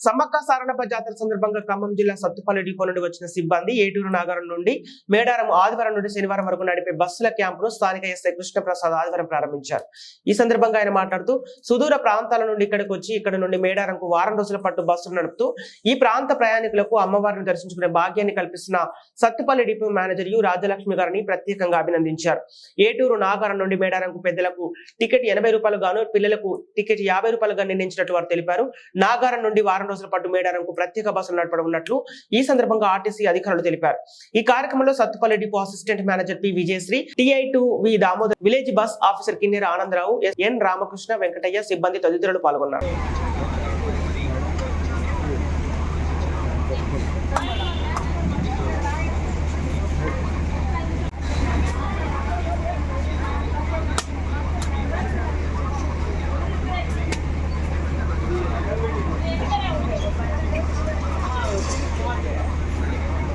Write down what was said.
సమ్మక్క సారలమ్మ జాతర సందర్భంగా ఖమ్మం జిల్లా సత్తుపల్లి డిపో నుండి వచ్చిన సిబ్బంది ఏటూరు నాగారం నుండి మేడారం ఆదివారం నుండి శనివారం వరకు నడిపే బస్సుల క్యాంపును స్థానిక ఎస్ఐ కృష్ణప్రసాద్ ఆదివారం ప్రారంభించారు. ఈ సందర్భంగా ఆయన మాట్లాడుతూ సుదూర ప్రాంతాల నుండి ఇక్కడికి వచ్చి ఇక్కడ నుండి మేడారంకు వారం రోజుల పాటు బస్సులు నడుపుతూ ఈ ప్రాంత ప్రయాణికులకు అమ్మవారిని దర్శించుకునే భాగ్యాన్ని కల్పిస్తున్న Sathupalli depot manager you Rajalakshmi గారిని ప్రత్యేకంగా అభినందించారు. ఏటూరు నాగారం నుండి మేడారంకు పెద్దలకు టికెట్ 80 రూపాయలు గాను పిల్లలకు టికెట్ 50 రూపాయలుగా నిర్ణయించినట్లు వారు తెలిపారు. నాగారం నుండి వారం రోజుల పాటు మేడారంకు ప్రత్యేక బస్సులు నడపడం ఉన్నట్లు ఈ సందర్భంగా ఆర్టీసీ అధికారులు తెలిపారు. ఈ కార్యక్రమంలో Sathupalli depot assistant manager P Vijayasri, TI2V Damodar, village bus officer Kinnera Anandarao, ఎన్ రామకృష్ణ, వెంకటయ్య, సిబ్బంది తదితరులు పాల్గొన్నారు.